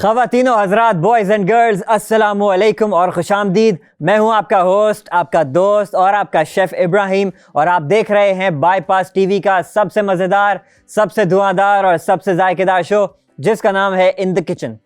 ख़वातीनो Hazrat, boys and girls, अस्सलामु अलैकुम और खुशामदीद। मैं हूं आपका होस्ट, आपका दोस्त और आपका शेफ़ इब्राहिम, और आप देख रहे हैं बाईपास टीवी का सबसे मज़ेदार, सबसे धुआंधार और सबसे जायकेदार शो, जिसका नाम है in the kitchen.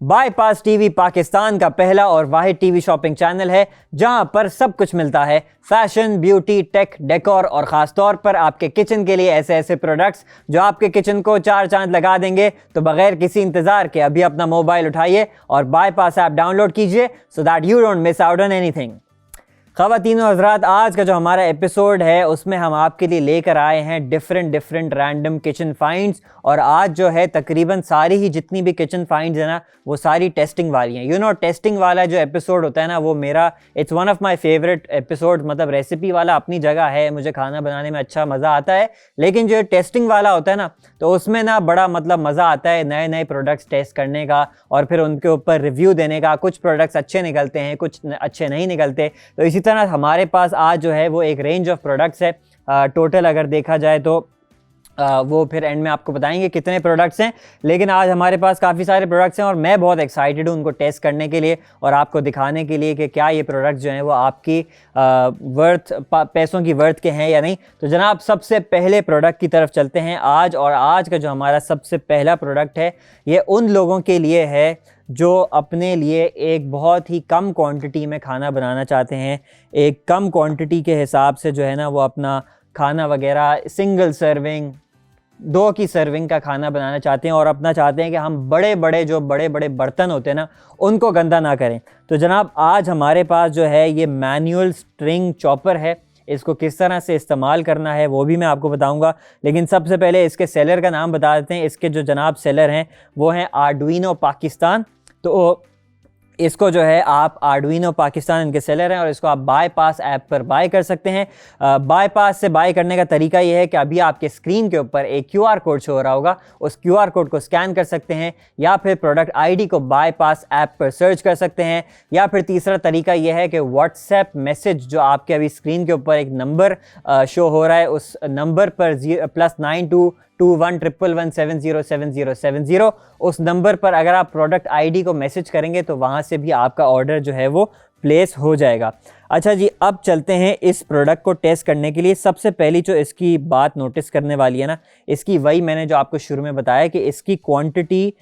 Bypass TV Pakistan का पहला और वाहिद टीवी शॉपिंग चैनल है जहां पर सब कुछ मिलता है, फैशन, ब्यूटी, टेक, डेकोर और ख़ास तौर पर आपके किचन के लिए ऐसे ऐसे प्रोडक्ट्स जो आपके किचन को चार चांद लगा देंगे। तो बगैर किसी इंतज़ार के अभी अपना मोबाइल उठाइए और बाईपास ऐप डाउनलोड कीजिए so that you don't miss out on anything. ख़वातीनो हज़रात, आज का जो हमारा एपिसोड है उसमें हम आपके लिए लेकर आए हैं डिफरेंट रैंडम किचन फाइंड्स, और आज जो है तकरीबन सारी ही जितनी भी किचन फाइंड्स है ना वो सारी टेस्टिंग वाली हैं। टेस्टिंग वाला जो एपिसोड होता है ना वो मेरा it's one of my favourite episode. मतलब रेसिपी वाला अपनी जगह है, मुझे खाना बनाने में अच्छा मज़ा आता है, लेकिन जो टेस्टिंग वाला होता है ना तो उसमें ना बड़ा मतलब मज़ा आता है नए नए प्रोडक्ट्स टेस्ट करने का और फिर उनके ऊपर रिव्यू देने का। कुछ प्रोडक्ट्स अच्छे निकलते हैं, कुछ अच्छे नहीं निकलते। तो इसी तरह हमारे पास आज जो है वो एक रेंज ऑफ प्रोडक्ट्स है। टोटल अगर देखा जाए तो वो फिर एंड में आपको बताएंगे कितने प्रोडक्ट्स हैं, लेकिन आज हमारे पास काफ़ी सारे प्रोडक्ट्स हैं और मैं बहुत एक्साइटेड हूँ उनको टेस्ट करने के लिए और आपको दिखाने के लिए कि क्या ये प्रोडक्ट्स जो हैं वो आपकी पैसों की वर्थ के हैं या नहीं। तो जनाब, सबसे पहले प्रोडक्ट की तरफ चलते हैं आज। और आज का जो हमारा सबसे पहला प्रोडक्ट है ये उन लोगों के लिए है जो अपने लिए एक बहुत ही कम क्वांटिटी में खाना बनाना चाहते हैं। एक कम क्वांटिटी के हिसाब से जो है ना वो अपना खाना वगैरह सिंगल सर्विंग, 2 की सर्विंग का खाना बनाना चाहते हैं और अपना चाहते हैं कि हम बड़े बड़े बर्तन होते हैं ना उनको गंदा ना करें। तो जनाब, आज हमारे पास जो है ये मैनुअल स्ट्रिंग चॉपर है। इसको किस तरह से इस्तेमाल करना है वो भी मैं आपको बताऊंगा, लेकिन सबसे पहले इसके सेलर का नाम बता देते हैं। इसके जो जनाब सेलर हैं वो हैं आर्डुइनो पाकिस्तान। तो इसको जो है आप आर्डुइनो पाकिस्तान इनके सेलर हैं और इसको आप बाईपास ऐप पर बाय कर सकते हैं। बाईपास से बाय करने का तरीका ये है कि अभी आपके स्क्रीन के ऊपर एक QR कोड शो हो रहा होगा, उस QR कोड को स्कैन कर सकते हैं या फिर प्रोडक्ट ID को बाईपास ऐप पर सर्च कर सकते हैं, या फिर तीसरा तरीका ये है कि व्हाट्सएप मैसेज जो आपके अभी स्क्रीन के ऊपर एक नंबर शो हो रहा है उस नंबर पर +922111707070 उस नंबर पर अगर आप प्रोडक्ट ID को मैसेज करेंगे तो वहाँ से भी आपका ऑर्डर जो है वो प्लेस हो जाएगा। अच्छा जी, अब चलते हैं इस प्रोडक्ट को टेस्ट करने के लिए। सबसे पहली जो इसकी बात नोटिस करने वाली है ना, इसकी वही मैंने जो आपको शुरू में बताया कि इसकी क्वांटिटी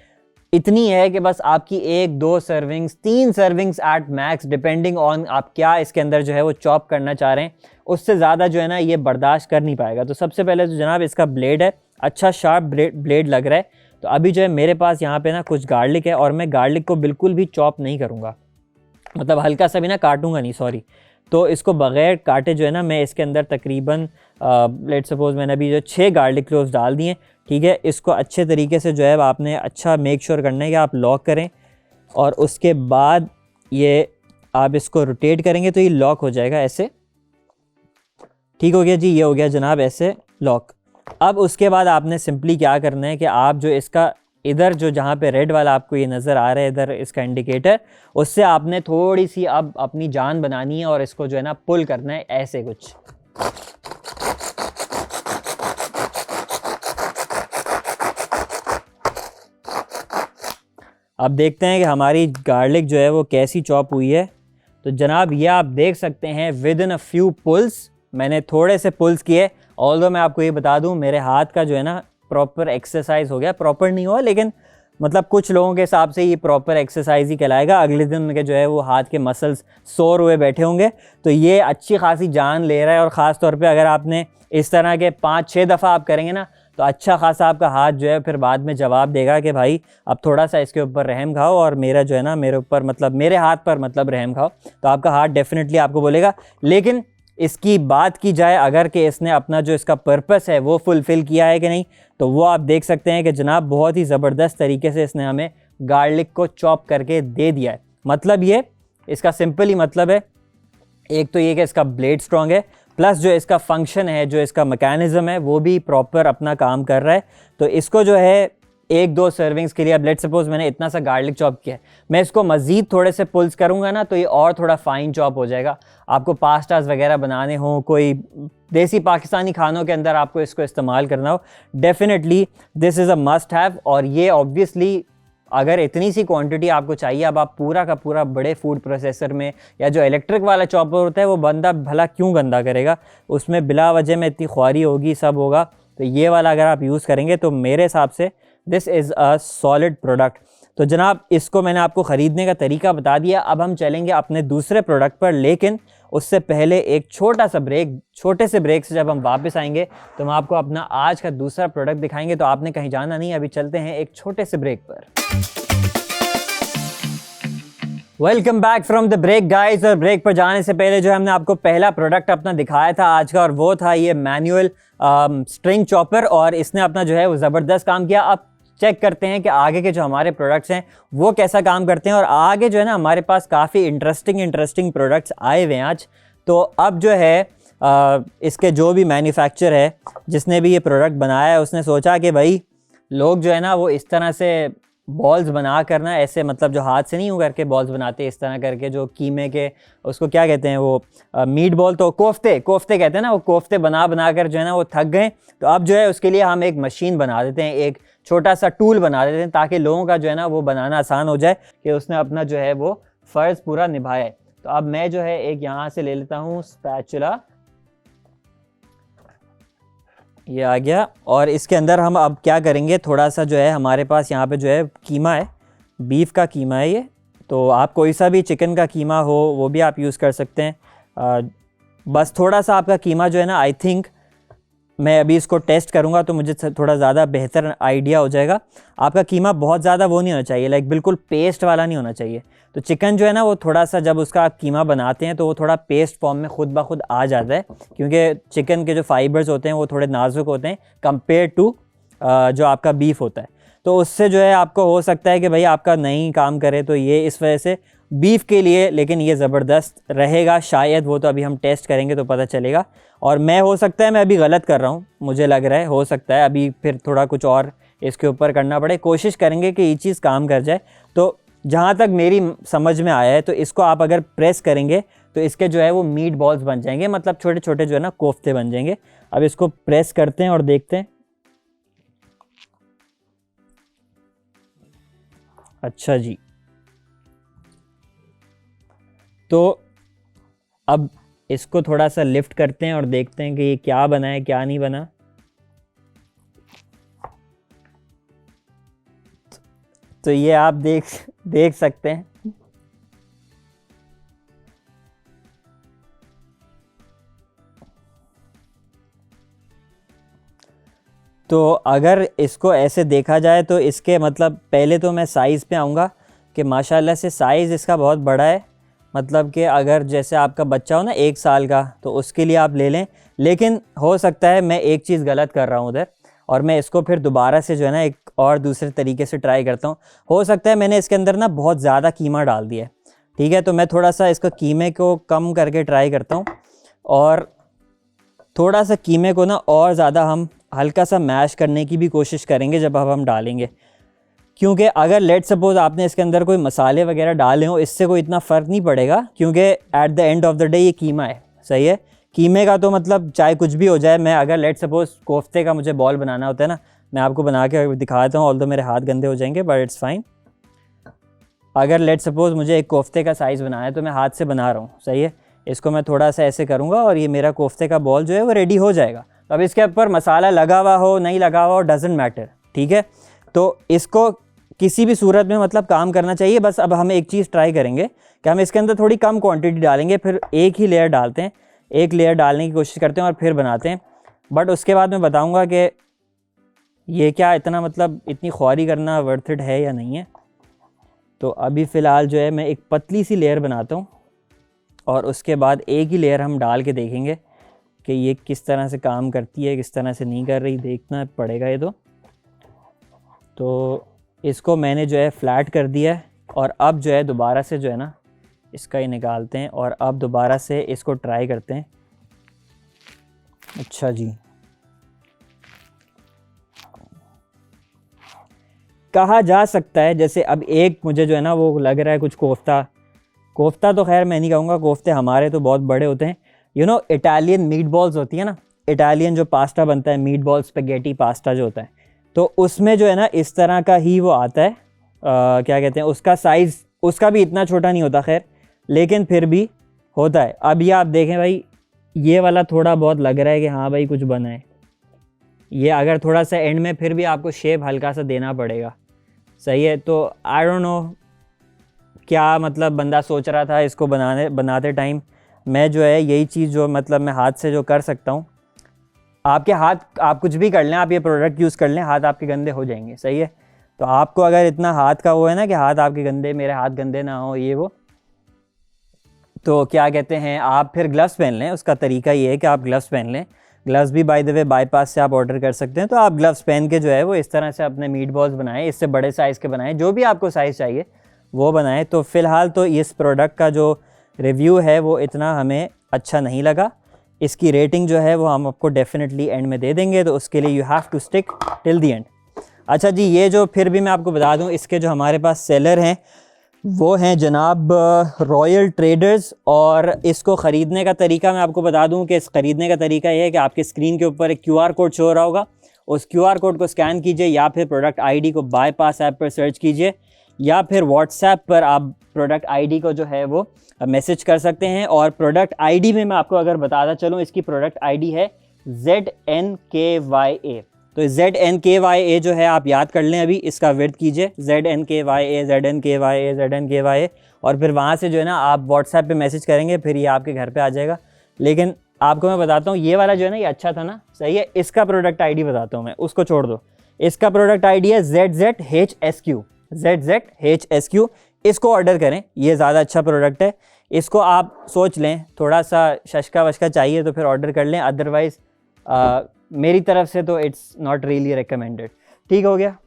इतनी है कि बस आपकी 1-2 servings, 3 servings at max, depending on आप क्या इसके अंदर जो है वो चॉप करना चाह रहे हैं, उससे ज़्यादा जो है ना ये बर्दाश्त कर नहीं पाएगा। तो सबसे पहले तो जनाब इसका ब्लेड है, अच्छा शार्प ब्लेड लग रहा है। तो अभी जो है मेरे पास यहाँ पे ना कुछ गार्लिक है और मैं गार्लिक को बिल्कुल भी चॉप नहीं करूँगा, मतलब हल्का सा भी ना काटूंगा नहीं, सॉरी। तो इसको बग़ैर काटे जो है ना मैं इसके अंदर तकरीबन लेट्स सपोज मैंने अभी जो 6 गार्लिक क्लोव्स डाल दिए, ठीक है। इसको अच्छे तरीके से जो है आपने अच्छा मेक श्योर करना है कि आप लॉक करें और उसके बाद ये आप इसको रोटेट करेंगे तो ये लॉक हो जाएगा ऐसे। ठीक हो गया जी, ये हो गया जनाब ऐसे लॉक। अब उसके बाद आपने सिंपली क्या करना है कि आप जो इसका इधर जो जहाँ पे रेड वाला आपको ये नज़र आ रहा है इधर इसका इंडिकेटर, उससे आपने थोड़ी सी अब अपनी जान बनानी है और इसको जो है ना पुल करना है ऐसे कुछ। अब देखते हैं कि हमारी गार्लिक जो है वो कैसी चॉप हुई है। तो जनाब ये आप देख सकते हैं within a few pulls, मैंने थोड़े से पुल्स किए। ऑल्दो मैं आपको ये बता दूं मेरे हाथ का जो है ना प्रॉपर एक्सरसाइज हो गया, प्रॉपर नहीं हुआ लेकिन मतलब कुछ लोगों के हिसाब से ये प्रॉपर एक्सरसाइज ही कहलाएगा। अगले दिन उनके जो है वो हाथ के मसल्स सोर हुए बैठे होंगे। तो ये अच्छी खासी जान ले रहा है और ख़ास तौर पे अगर आपने इस तरह के 5-6 दफ़ा आप करेंगे ना तो अच्छा खासा आपका हाथ जो है फिर बाद में जवाब देगा कि भाई अब थोड़ा सा इसके ऊपर रहम खाओ और मेरा जो है ना मेरे ऊपर मतलब मेरे हाथ पर मतलब रहम खाओ। तो आपका हाथ डेफिनेटली आपको बोलेगा। लेकिन इसकी बात की जाए अगर कि इसने अपना जो इसका पर्पस है वो फुलफ़िल किया है कि नहीं, तो वो आप देख सकते हैं कि जनाब बहुत ही ज़बरदस्त तरीके से इसने हमें गार्लिक को चॉप करके दे दिया है। मतलब ये इसका सिंपल ही मतलब है, एक तो ये कि इसका ब्लेड स्ट्रॉन्ग है, प्लस जो इसका फंक्शन है, जो इसका मैकेनिज़्म है वो भी प्रॉपर अपना काम कर रहा है। तो इसको जो है 1-2 सर्विंग्स के लिए, अब लेट्स सपोज मैंने इतना सा गार्लिक चॉप किया है, मैं इसको मज़ीद थोड़े से पुल्स करूँगा ना तो ये और थोड़ा फाइन चॉप हो जाएगा। आपको पास्ताज वगैरह बनाने हो, कोई देसी पाकिस्तानी खानों के अंदर आपको इसको इस्तेमाल करना हो, definitely this is a must have. और ये ऑब्वियसली अगर इतनी सी क्वांटिटी आपको चाहिए, अब आप पूरा का पूरा बड़े फूड प्रोसेसर में या जो इलेक्ट्रिक वाला चॉपर होता है वो बंदा भला क्यों गंदा करेगा, उसमें बिला वजह में इतनी ख्वारी होगी, सब होगा। तो ये वाला अगर आप यूज़ करेंगे तो मेरे हिसाब से this is a solid product. तो जनाब इसको मैंने आपको ख़रीदने का तरीका बता दिया। अब हम चलेंगे अपने दूसरे प्रोडक्ट पर, लेकिन उससे पहले एक छोटा सा ब्रेक। छोटे से ब्रेक से जब हम वापस आएंगे तो हम आपको अपना आज का दूसरा प्रोडक्ट दिखाएंगे। तो आपने कहीं जाना नहीं, अभी चलते हैं एक छोटे से ब्रेक पर। Welcome back from the break guys. और ब्रेक पर जाने से पहले जो हमने आपको पहला प्रोडक्ट अपना दिखाया था आज का, और वो था ये मैनुअल स्ट्रिंग चॉपर, और इसने अपना जो है वो ज़बरदस्त काम किया। अब चेक करते हैं कि आगे के जो हमारे प्रोडक्ट्स हैं वो कैसा काम करते हैं। और आगे जो है ना हमारे पास काफ़ी इंटरेस्टिंग प्रोडक्ट्स आए हुए हैं आज। तो अब जो है इसके जो भी मैन्युफैक्चर है, जिसने भी ये प्रोडक्ट बनाया है, उसने सोचा कि भाई लोग जो है ना वो इस तरह से बॉल्स बना करना, ऐसे मतलब जो हाथ से नहीं यूँ करके बॉल्स बनाते, इस तरह करके जो कीमे के, उसको क्या कहते हैं वो मीट बॉल, तो कोफ्ते कहते हैं ना, वो कोफ्ते बना कर जो है ना वो थक गए। तो अब जो है उसके लिए हम एक मशीन बना देते हैं, एक छोटा सा टूल बना देते हैं, ताकि लोगों का जो है ना वो बनाना आसान हो जाए कि उसने अपना जो है वो फ़र्ज़ पूरा निभाया। तो अब मैं जो है एक यहाँ से ले लेता हूँ स्पैचुला, ये आ गया। और इसके अंदर हम अब क्या करेंगे, थोड़ा सा जो है हमारे पास यहाँ पे जो है कीमा है, बीफ का कीमा है ये। तो आप कोई सा भी चिकन का कीमा हो वो भी आप यूज़ कर सकते हैं। बस थोड़ा सा आपका कीमा जो है ना, आई थिंक मैं अभी इसको टेस्ट करूँगा तो मुझे थोड़ा ज़्यादा बेहतर आइडिया हो जाएगा। आपका कीमा बहुत ज़्यादा वो नहीं होना चाहिए, लाइक बिल्कुल पेस्ट वाला नहीं होना चाहिए। तो चिकन जो है ना वो थोड़ा सा, जब उसका आप कीमा बनाते हैं तो वो थोड़ा पेस्ट फॉर्म में खुद ब खुद आ जाता है, क्योंकि चिकन के जो फाइबर्स होते हैं वो थोड़े नाजुक होते हैं कंपेयर टू जो आपका बीफ होता है। तो उससे जो है आपको हो सकता है कि भाई आपका नहीं काम करे, तो ये इस वजह से बीफ के लिए, लेकिन ये ज़बरदस्त रहेगा शायद, वो तो अभी हम टेस्ट करेंगे तो पता चलेगा। और मैं हो सकता है मैं अभी गलत कर रहा हूँ, मुझे लग रहा है, हो सकता है अभी फिर थोड़ा कुछ और इसके ऊपर करना पड़े। कोशिश करेंगे कि ये चीज़ काम कर जाए। तो जहाँ तक मेरी समझ में आया है, तो इसको आप अगर प्रेस करेंगे तो इसके जो है वो मीट बॉल्स बन जाएंगे, मतलब छोटे छोटे जो है ना कोफ्ते बन जाएंगे। अब इसको प्रेस करते हैं और देखते हैं। अच्छा जी, तो अब इसको थोड़ा सा लिफ्ट करते हैं और देखते हैं कि ये क्या बना है क्या नहीं बना। तो ये आप देख सकते हैं। तो अगर इसको ऐसे देखा जाए तो इसके मतलब, पहले तो मैं साइज़ पे आऊँगा कि माशाल्लाह से साइज़ इसका बहुत बड़ा है। मतलब कि अगर जैसे आपका बच्चा हो ना 1 साल का, तो उसके लिए आप ले लें। लेकिन हो सकता है मैं एक चीज़ गलत कर रहा हूँ उधर, और मैं इसको फिर दोबारा से जो है ना एक और दूसरे तरीके से ट्राई करता हूँ। हो सकता है मैंने इसके अंदर ना बहुत ज़्यादा कीमा डाल दिया है, ठीक है। तो मैं थोड़ा सा इसका कीमे को कम करके ट्राई करता हूँ, और थोड़ा सा कीमे को ना और ज़्यादा हम हल्का सा मैश करने की भी कोशिश करेंगे जब अब हम डालेंगे। क्योंकि अगर लेट सपोज़ आपने इसके अंदर कोई मसाले वगैरह डाले हो, इससे कोई इतना फ़र्क नहीं पड़ेगा, क्योंकि at the end of the day ये कीमा है, सही है। कीमे का तो मतलब चाहे कुछ भी हो जाए, मैं अगर लेट सपोज़ कोफ्ते का मुझे बॉल बनाना होता है ना, मैं आपको बना के दिखाता हूँ, ऑल्दो मेरे हाथ गंदे हो जाएंगे, बट इट्स फाइन। अगर लेट सपोज़ मुझे एक कोफ्ते का साइज़ बनाना है तो मैं हाथ से बना रहा हूँ, सही है। इसको मैं थोड़ा सा ऐसे करूँगा और ये मेरा कोफ्ते का बॉल जो है वो रेडी हो जाएगा। तो अब इसके ऊपर मसाला लगा हुआ हो नहीं लगा हुआ हो, डजेंट मैटर, ठीक है। तो इसको किसी भी सूरत में मतलब काम करना चाहिए। बस अब हम एक चीज़ ट्राई करेंगे कि हम इसके अंदर थोड़ी कम क्वांटिटी डालेंगे, फिर एक ही लेयर डालते हैं, एक लेयर डालने की कोशिश करते हैं और फिर बनाते हैं। बट उसके बाद मैं बताऊंगा कि ये क्या इतना मतलब इतनी ख्वारी करना वर्थ इट है या नहीं है। तो अभी फ़िलहाल जो है मैं एक पतली सी लेयर बनाता हूँ, और उसके बाद एक ही लेयर हम डाल के देखेंगे कि ये किस तरह से काम करती है, किस तरह से नहीं कर रही, देखना पड़ेगा ये तो इसको मैंने जो है फ्लैट कर दिया है, और अब जो है दोबारा से जो है ना इसका ही निकालते हैं, और अब दोबारा से इसको ट्राई करते हैं। अच्छा जी, कहा जा सकता है जैसे अब एक मुझे जो है ना वो लग रहा है कुछ कोफ्ता तो खैर मैं नहीं कहूँगा, कोफ्ते हमारे तो बहुत बड़े होते हैं। You know Italian meat balls होती है ना, इटालियन जो पास्ता बनता है, मीट बॉल स्पेगेटी पास्ता जो होता है, तो उसमें जो है ना इस तरह का ही वो आता है क्या कहते हैं, उसका साइज़ उसका भी इतना छोटा नहीं होता खैर, लेकिन फिर भी होता है। अब ये आप देखें भाई, ये वाला थोड़ा बहुत लग रहा है कि हाँ भाई कुछ बना है। ये अगर थोड़ा सा एंड में फिर भी आपको शेप हल्का सा देना पड़ेगा, सही है। तो आई डोंट नो क्या मतलब बंदा सोच रहा था इसको बनाते टाइम। मैं जो है यही चीज़ जो मतलब मैं हाथ से जो कर सकता हूँ, आपके हाथ, आप कुछ भी कर लें, आप ये प्रोडक्ट यूज़ कर लें, हाथ आपके गंदे हो जाएंगे, सही है। तो आपको अगर इतना हाथ का वो है ना कि हाथ आपके गंदे, मेरे हाथ गंदे ना हो ये वो, तो क्या कहते हैं, आप फिर ग्लव्स पहन लें। उसका तरीका ये है कि आप ग्लव्स पहन लें। ग्लव्स भी बाय द वे बाईपास से आप ऑर्डर कर सकते हैं। तो आप ग्लव्स पहन के जो है वो इस तरह से अपने मीट बॉल्स बनाएं, इससे बड़े साइज़ के बनाएं, जो भी आपको साइज़ चाहिए वो बनाएं। तो फ़िलहाल तो इस प्रोडक्ट का जो रिव्यू है वो इतना हमें अच्छा नहीं लगा। इसकी रेटिंग जो है वो हम आपको डेफिनेटली एंड में दे देंगे, तो उसके लिए you have to stick till the end. अच्छा जी, ये जो फिर भी मैं आपको बता दूं, इसके जो हमारे पास सेलर हैं वो हैं जनाब रॉयल ट्रेडर्स। और इसको ख़रीदने का तरीका मैं आपको बता दूं कि इस ख़रीदने का तरीका ये है कि आपके स्क्रीन के ऊपर एक QR कोड शो हो रहा होगा, उस QR कोड को स्कैन कीजिए, या फिर प्रोडक्ट ID को बाईपास ऐप पर सर्च कीजिए, या फिर व्हाट्सएप पर आप प्रोडक्ट ID को जो है वो मैसेज कर सकते हैं। और प्रोडक्ट ID में मैं आपको अगर बताता चलूँ, इसकी प्रोडक्ट ID है ZNKYA। तो ZNKYA जो है आप याद कर लें, अभी इसका विर्द कीजिए ZNKYA ZNKYA ZNKYA, और फिर वहाँ से जो है ना आप व्हाट्सएप पे मैसेज करेंगे, फिर ये आपके घर पे आ जाएगा। लेकिन आपको मैं बताता हूँ, ये वाला जो है ना ये अच्छा था ना, सही है। इसका प्रोडक्ट ID बताता हूँ मैं, उसको छोड़ दो। इसका प्रोडक्ट ID है ZZHSQ। इसको ऑर्डर करें, ये ज़्यादा अच्छा प्रोडक्ट है। इसको आप सोच लें, थोड़ा सा शशका वशका चाहिए तो फिर ऑर्डर कर लें, अदरवाइज़ मेरी तरफ से तो इट्स नॉट रियली रिकमेंडेड। ठीक हो गया।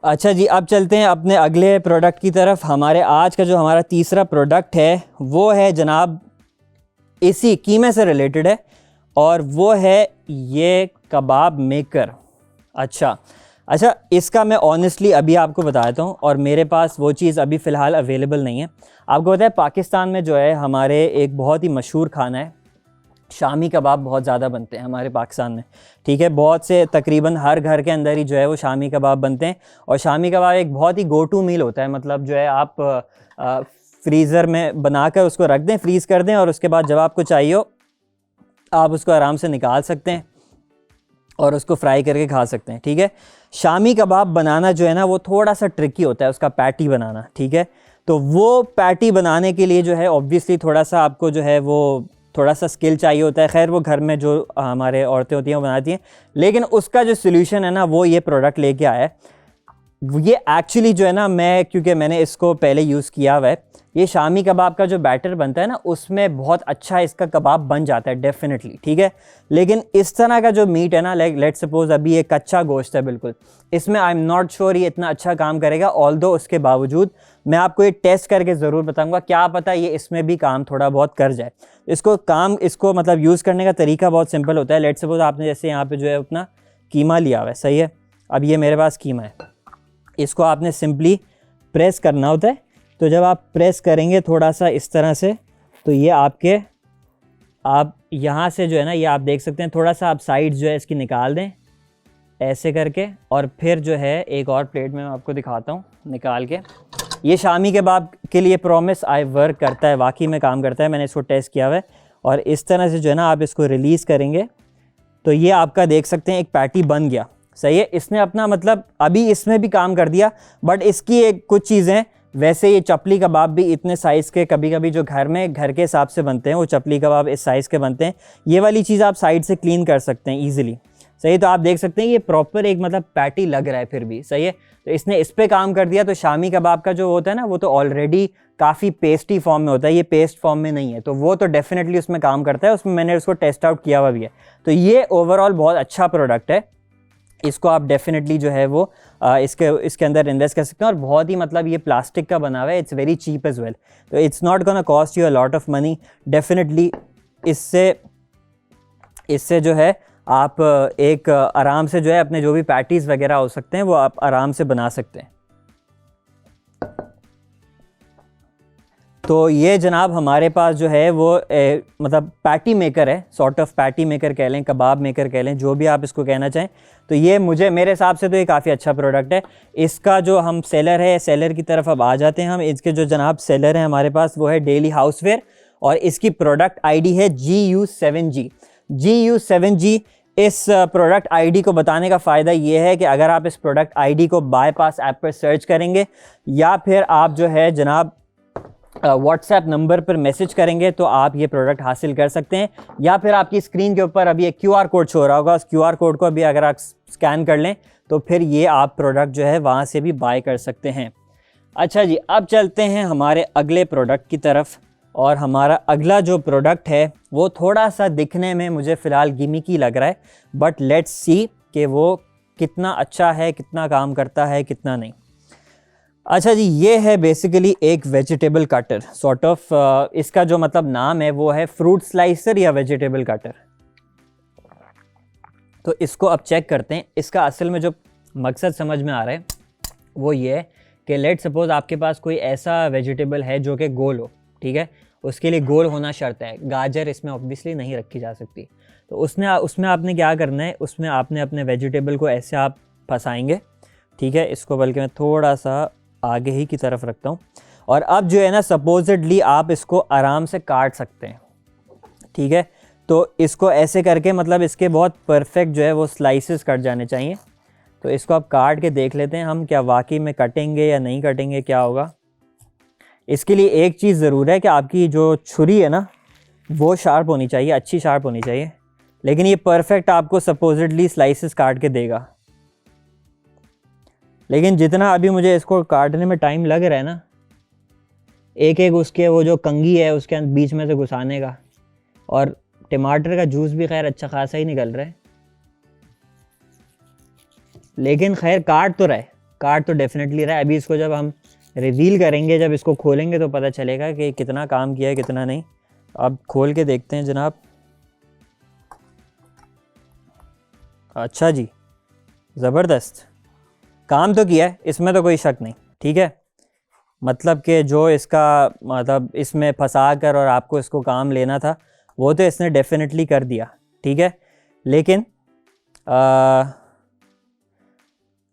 अच्छा जी, अब चलते हैं अपने अगले प्रोडक्ट की तरफ। हमारे आज का जो हमारा तीसरा प्रोडक्ट है वो है जनाब इसी कीमे से रिलेटेड है, और वो है ये कबाब मेकर। अच्छा, इसका मैं ऑनेस्टली अभी आपको बताता हूँ, और मेरे पास वो चीज़ अभी फ़िलहाल अवेलेबल नहीं है। आपको पता है पाकिस्तान में जो है हमारे एक बहुत ही मशहूर खाना है, शामी कबाब बहुत ज़्यादा बनते हैं हमारे पाकिस्तान में, ठीक है। बहुत से तकरीबन हर घर के अंदर ही जो है वो शामी कबाब बनते हैं। और शामी कबाब एक बहुत ही गो टू मील होता है, मतलब जो है आप फ्रीज़र में बनाकर उसको रख दें, फ्रीज़ कर दें, और उसके बाद जब आपको चाहिए हो आप उसको आराम से निकाल सकते हैं और उसको फ्राई करके खा सकते हैं, ठीक है। शामी कबाब बनाना जो है ना वो थोड़ा सा ट्रिकी होता है, उसका पैटी बनाना, ठीक है। तो वो पैटी बनाने के लिए जो है ऑब्वियसली थोड़ा सा आपको जो है वो थोड़ा सा स्किल चाहिए होता है। खैर वो घर में जो हमारे औरतें होती हैं वो बनाती हैं, लेकिन उसका जो सोल्यूशन है ना वो ये प्रोडक्ट लेके आया है। ये एक्चुअली जो है ना, क्योंकि मैंने इसको पहले यूज़ किया हुआ है, ये शामी कबाब का जो बैटर बनता है ना उसमें बहुत अच्छा इसका कबाब बन जाता है डेफिनेटली, ठीक है। लेकिन इस तरह का जो मीट है ना, लाइक लेट्स सपोज अभी ये कच्चा गोश्त है बिल्कुल, इसमें आई एम नॉट श्योर ये इतना अच्छा काम करेगा। ऑल्दो उसके बावजूद मैं आपको ये टेस्ट करके ज़रूर बताऊंगा, क्या पता ये इसमें भी काम थोड़ा बहुत कर जाए। इसको मतलब यूज़ करने का तरीका बहुत सिंपल होता है। लेट्स सपोज आपने जैसे यहाँ पर जो है अपना कीमा लिया हुआ है, सही है। अब ये मेरे पास कीमा है, इसको आपने सिंपली प्रेस करना होता है। तो जब आप प्रेस करेंगे थोड़ा सा इस तरह से, तो ये आप यहाँ से जो है ना ये आप देख सकते हैं, थोड़ा सा आप साइड जो है इसकी निकाल दें ऐसे करके, और फिर जो है एक और प्लेट में मैं आपको दिखाता हूँ निकाल के। ये शामी कबाब के लिए प्रॉमिस आई वर्क करता है, वाकई में काम करता है, मैंने इसको टेस्ट किया हुआ है। और इस तरह से जो है ना आप इसको रिलीज़ करेंगे तो ये आपका देख सकते हैं एक पैटी बन गया, सही है। इसने अपना मतलब अभी इसमें भी काम कर दिया, बट इसकी एक कुछ चीज़ें, वैसे ये चपली कबाब भी इतने साइज़ के कभी कभी जो घर में घर के हिसाब से बनते हैं वो चपली कबाब इस साइज़ के बनते हैं। ये वाली चीज़ आप साइड से क्लीन कर सकते हैं ईजिली, सही। तो आप देख सकते हैं ये प्रॉपर एक मतलब पैटी लग रहा है फिर भी, सही है। तो इसने इस पर काम कर दिया। तो शामी कबाब का जो होता है ना वो तो ऑलरेडी काफ़ी पेस्टी फॉर्म में होता है, ये पेस्ट फॉर्म में नहीं है, तो वो तो डेफिनेटली उसमें काम करता है। उसमें मैंने उसको टेस्ट आउट किया हुआ भी है। तो ये ओवरऑल बहुत अच्छा प्रोडक्ट है, इसको आप डेफिनेटली जो है वो इसके अंदर इन्वेस्ट कर सकते हैं। और बहुत ही मतलब ये प्लास्टिक का बना हुआ है, it's very cheap as well, तो it's not gonna cost you a lot of money definitely. इससे जो है आप एक आराम से जो है अपने जो भी पैटीज़ वगैरह हो सकते हैं वो आप आराम से बना सकते हैं। तो ये जनाब हमारे पास जो है वो मतलब पैटी मेकर है, सॉर्ट ऑफ पैटी मेकर कह लें, कबाब मेकर कह लें, जो भी आप इसको कहना चाहें। तो ये मेरे हिसाब से तो ये काफ़ी अच्छा प्रोडक्ट है। इसका जो हम सेलर है, सेलर की तरफ अब आ जाते हैं हम। इसके जो जनाब सेलर है हमारे पास वो है डेली हाउसवेयर, और इसकी प्रोडक्ट आईडी है GU7G। GU7G इस प्रोडक्ट आईडी को बताने का फ़ायदा ये है कि अगर आप इस प्रोडक्ट आईडी को बाईपास ऐप पर सर्च करेंगे या फिर आप जो है जनाब व्हाट्सएप नंबर पर मैसेज करेंगे तो आप ये प्रोडक्ट हासिल कर सकते हैं। या फिर आपकी स्क्रीन के ऊपर अभी एक QR कोड शो हो रहा होगा, उस QR कोड को अभी अगर आप स्कैन कर लें तो फिर ये आप प्रोडक्ट जो है वहाँ से भी बाय कर सकते हैं। अच्छा जी, अब चलते हैं हमारे अगले प्रोडक्ट की तरफ। और हमारा अगला जो प्रोडक्ट है वो थोड़ा सा दिखने में मुझे फ़िलहाल गिमिकी लग रहा है, बट लेट्स सी कि वो कितना अच्छा है, कितना काम करता है, कितना नहीं। अच्छा जी, ये है बेसिकली एक वेजिटेबल कटर सॉर्ट ऑफ, इसका जो मतलब नाम है वो है फ्रूट स्लाइसर या वेजिटेबल कटर। तो इसको अब चेक करते हैं। इसका असल में जो मकसद समझ में आ रहा है वो ये है कि लेट सपोज़ आपके पास कोई ऐसा वेजिटेबल है जो कि गोल हो, ठीक है, उसके लिए गोल होना शर्त है। गाजर इसमें ऑब्वियसली नहीं रखी जा सकती। तो उसमें आपने क्या करना है, उसमें आपने अपने वेजिटेबल को ऐसे आप फंसाएंगे, ठीक है। इसको बल्कि मैं थोड़ा सा आगे ही की तरफ रखता हूँ। और अब जो है ना, सपोजिटली आप इसको आराम से काट सकते हैं, ठीक है। तो इसको ऐसे करके मतलब इसके बहुत परफेक्ट जो है वो स्लाइसेस कट जाने चाहिए। तो इसको आप काट के देख लेते हैं हम, क्या वाकई में कटेंगे या नहीं कटेंगे, क्या होगा। इसके लिए एक चीज़ ज़रूर है कि आपकी जो छुरी है ना वो शार्प होनी चाहिए, अच्छी शार्प होनी चाहिए। लेकिन ये परफेक्ट आपको सपोजिटली स्लाइसेस काट के देगा। लेकिन जितना अभी मुझे इसको काटने में टाइम लग रहा है ना, एक एक उसके वो जो कंघी है उसके बीच में से घुसाने का, और टमाटर का जूस भी खैर अच्छा खासा ही निकल रहा है। लेकिन खैर काट तो डेफिनेटली रहा है। अभी इसको जब हम रिवील करेंगे, जब इसको खोलेंगे तो पता चलेगा कि कितना काम किया है, कितना नहीं। अब खोल के देखते हैं जनाब। अच्छा जी, ज़बरदस्त काम तो किया है, इसमें तो कोई शक नहीं, ठीक है। मतलब कि जो इसका मतलब इसमें फंसा कर और आपको इसको काम लेना था वो तो इसने डेफिनेटली कर दिया, ठीक है। लेकिन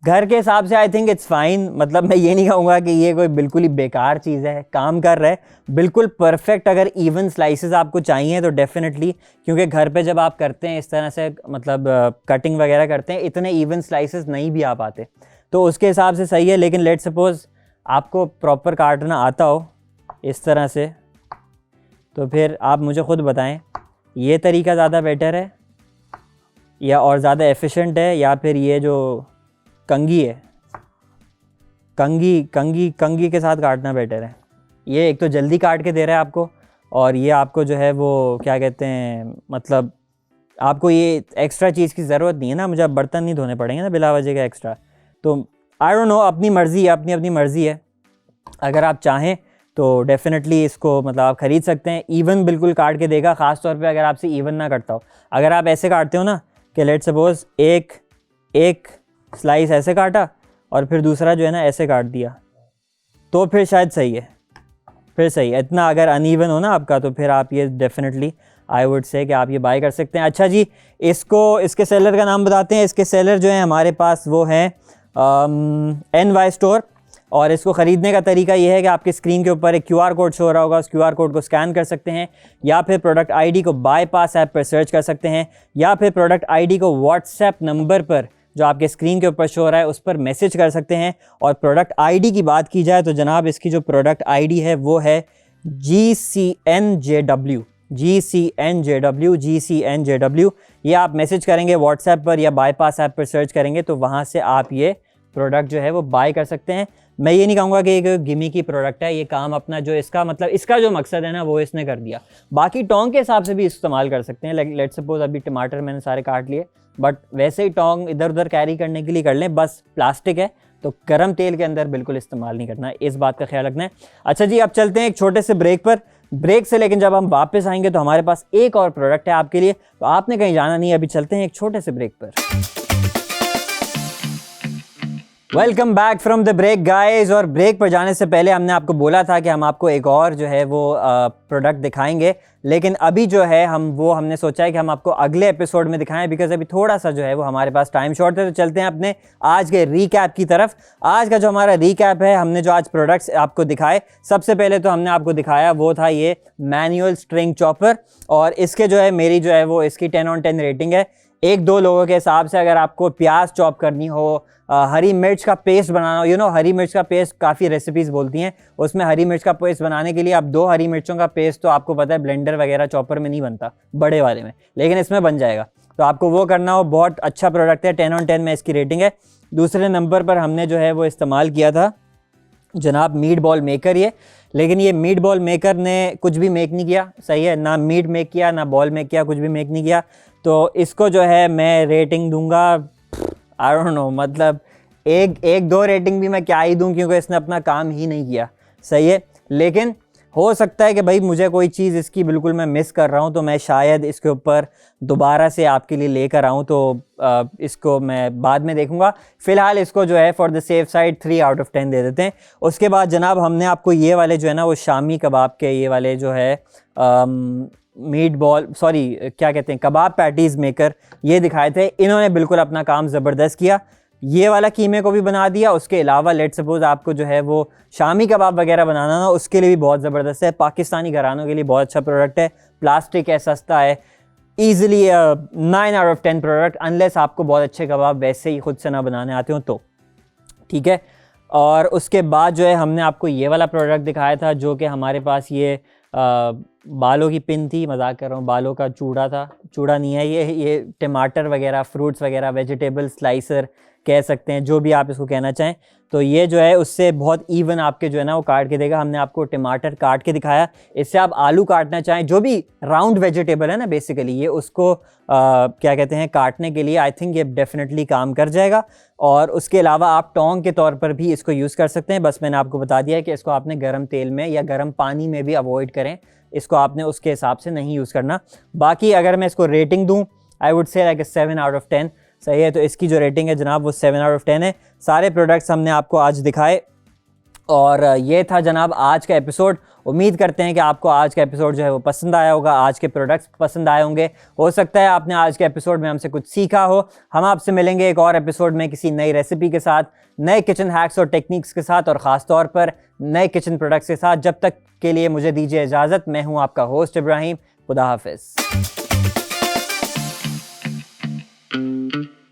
घर के हिसाब से आई थिंक इट्स फाइन। मतलब मैं ये नहीं कहूँगा कि ये कोई बिल्कुल ही बेकार चीज़ है, काम कर रहा है बिल्कुल परफेक्ट। अगर इवन स्लाइसेस आपको चाहिए तो डेफिनेटली, क्योंकि घर पे जब आप करते हैं इस तरह से मतलब कटिंग वगैरह करते हैं, इतने इवन स्लाइसेस नहीं भी आ पाते, तो उसके हिसाब से सही है। लेकिन लेट सपोज़ आपको प्रॉपर काटना आता हो इस तरह से, तो फिर आप मुझे ख़ुद बताएं ये तरीका ज़्यादा बेटर है या और ज़्यादा एफिशिएंट है, या फिर ये जो कंघी है, कंघी के साथ काटना बेटर है। ये एक तो जल्दी काट के दे रहा है आपको, और ये आपको जो है वो क्या कहते हैं, मतलब आपको ये एक्स्ट्रा चीज़ की ज़रूरत नहीं है ना। मुझे अब बर्तन नहीं धोने पड़ेंगे ना बिला वजह का एक्स्ट्रा। तो आई डोंट नो, अपनी मर्ज़ी है, अपनी मर्ज़ी है। अगर आप चाहें तो डेफिनेटली इसको मतलब आप ख़रीद सकते हैं। इवन बिल्कुल काट के देगा, ख़ास तौर पे अगर आपसे इवन ना कटता हो। अगर आप ऐसे काटते हो ना कि लेट सपोज़ एक स्लाइस ऐसे काटा और फिर दूसरा जो है ना ऐसे काट दिया, तो फिर शायद सही है, फिर सही है। इतना अगर अनइवन हो ना आपका, तो फिर आप ये डेफिनेटली आई वुड से कि आप ये बाय कर सकते हैं। अच्छा जी, इसके सेलर का नाम बताते हैं। इसके सेलर जो है हमारे पास वो हैं NY स्टोर। और इसको ख़रीदने का तरीका ये है कि आपकी स्क्रीन के ऊपर एक QR कोड शो हो रहा होगा, उस QR कोड को स्कैन कर सकते हैं, या फिर प्रोडक्ट आईडी को बाईपास ऐप पर सर्च कर सकते हैं, या फिर प्रोडक्ट आईडी को व्हाट्सएप नंबर पर जो आपके स्क्रीन के ऊपर शो हो रहा है उस पर मैसेज कर सकते हैं। और प्रोडक्ट आईडी की बात की जाए तो जनाब इसकी जो प्रोडक्ट आईडी है वो है GCNJW। ये आप मैसेज करेंगे व्हाट्सएप पर या बाईपास ऐप पर सर्च करेंगे तो वहाँ से आप ये प्रोडक्ट जो है वो बाय कर सकते हैं। मैं ये नहीं कहूँगा कि एक गिमी की प्रोडक्ट है, ये काम अपना जो इसका मतलब इसका जो मकसद है ना वो इसने कर दिया। बाकी टोंग के हिसाब से भी इस्तेमाल कर सकते हैं। लेट सपोज अभी टमाटर मैंने सारे काट लिए, बट वैसे ही टोंग इधर उधर कैरी करने के लिए कर लें, बस प्लास्टिक है तो गर्म तेल के अंदर बिल्कुल इस्तेमाल नहीं करना है, इस बात का ख्याल रखना है। अच्छा जी, अब चलते हैं एक छोटे से ब्रेक पर। ब्रेक से लेकिन जब हम वापस आएंगे तो हमारे पास एक और प्रोडक्ट है आपके लिए, तो आपने कहीं जाना नहीं है। अभी चलते हैं एक छोटे से ब्रेक पर। Welcome back from the break guys. और ब्रेक पर जाने से पहले हमने आपको बोला था कि हम आपको एक और जो है वो प्रोडक्ट दिखाएंगे, लेकिन अभी जो है हमने सोचा है कि हम आपको अगले एपिसोड में दिखाएं, बिकॉज अभी थोड़ा सा जो है वो हमारे पास टाइम शॉर्ट है। तो चलते हैं अपने आज के रीकैप की तरफ। आज का जो हमारा रीकैप है, हमने जो आज प्रोडक्ट्स आपको दिखाए, सबसे पहले तो हमने आपको दिखाया वो था ये मैनुअल स्ट्रिंग चॉपर, और इसके जो है मेरी जो है वो इसकी 10/10 रेटिंग है। 1-2 लोगों के हिसाब से अगर आपको प्याज चॉप करनी हो, हरी मिर्च का पेस्ट बनाना हो, हरी मिर्च का पेस्ट काफ़ी रेसिपीज़ बोलती हैं, उसमें हरी मिर्च का पेस्ट बनाने के लिए अब 2 हरी मिर्चों का पेस्ट तो आपको पता है ब्लेंडर वगैरह चॉपर में नहीं बनता, बड़े वाले में, लेकिन इसमें बन जाएगा। तो आपको वो करना हो, बहुत अच्छा प्रोडक्ट है, 10/10 में इसकी रेटिंग है। दूसरे नंबर पर हमने जो है वो इस्तेमाल किया था जनाब मीट बॉल मेकर ये, लेकिन ये मीट बॉल मेकर ने कुछ भी मेक नहीं किया, सही है ना, मीट मेक किया ना बॉल मेक किया, कुछ भी मेक नहीं किया। तो इसको जो है मैं रेटिंग दूंगा, आई डोंट नो, मतलब एक 2 रेटिंग भी मैं क्या ही दूं, क्योंकि इसने अपना काम ही नहीं किया, सही है। लेकिन हो सकता है कि भाई मुझे कोई चीज़ इसकी बिल्कुल मैं मिस कर रहा हूं, तो मैं शायद इसके ऊपर दोबारा से आपके लिए लेकर आऊं, तो इसको मैं बाद में देखूंगा। फ़िलहाल इसको जो है फॉर द सेफ साइड 3/10 दे देते हैं। उसके बाद जनाब हमने आपको ये वाले जो है ना वो शामी कबाब के ये वाले जो है मीट बॉल, सॉरी क्या कहते हैं, कबाब पैटीज़ मेकर, ये दिखाए थे। इन्होंने बिल्कुल अपना काम ज़बरदस्त किया, ये वाला कीमे को भी बना दिया। उसके अलावा लेट सपोज आपको जो है वो शामी कबाब वगैरह बनाना ना, उसके लिए भी बहुत ज़बरदस्त है। पाकिस्तानी घरानों के लिए बहुत अच्छा प्रोडक्ट है, प्लास्टिक है, सस्ता है, ईजिली 9/10 प्रोडक्ट, अनलेस आपको बहुत अच्छे कबाब वैसे ही खुद से ना बनाने आते हो तो, ठीक है। और उसके बाद जो है हमने आपको ये वाला प्रोडक्ट दिखाया था, जो कि हमारे पास ये बालों की पिन थी, मजाक कर रहा हूँ, बालों का चूड़ा था, चूड़ा नहीं है ये टमाटर वगैरह, फ्रूट्स वगैरह, वेजिटेबल स्लाइसर कह सकते हैं, जो भी आप इसको कहना चाहें। तो ये जो है उससे बहुत इवन आपके जो है ना वो काट के देगा। हमने आपको टमाटर काट के दिखाया, इससे आप आलू काटना चाहें, जो भी राउंड वेजिटेबल है ना बेसिकली, ये उसको क्या कहते हैं काटने के लिए आई थिंक ये डेफिनेटली काम कर जाएगा। और उसके अलावा आप टोंग के तौर पर भी इसको यूज़ कर सकते हैं। बस मैंने आपको बता दिया है कि इसको आपने गर्म तेल में या गर्म पानी में भी अवॉइड करें, इसको आपने उसके हिसाब से नहीं यूज़ करना। बाकी अगर मैं इसको रेटिंग दूँ, आई वुड से लाइक 7/10, सही है। तो इसकी जो रेटिंग है जनाब वो 7/10 है। सारे प्रोडक्ट्स हमने आपको आज दिखाए, और ये था जनाब आज का एपिसोड। उम्मीद करते हैं कि आपको आज का एपिसोड जो है वो पसंद आया होगा, आज के प्रोडक्ट्स पसंद आए होंगे। हो सकता है आपने आज के एपिसोड में हमसे कुछ सीखा हो। हम आपसे मिलेंगे एक और एपिसोड में किसी नई रेसिपी के साथ, नए किचन हैक्स और टेक्निक्स के साथ, और ख़ास तौर पर नए किचन प्रोडक्ट्स के साथ। जब तक के लिए मुझे दीजिए इजाज़त। मैं हूँ आपका होस्ट इब्राहिम। खुदा हाफिज़।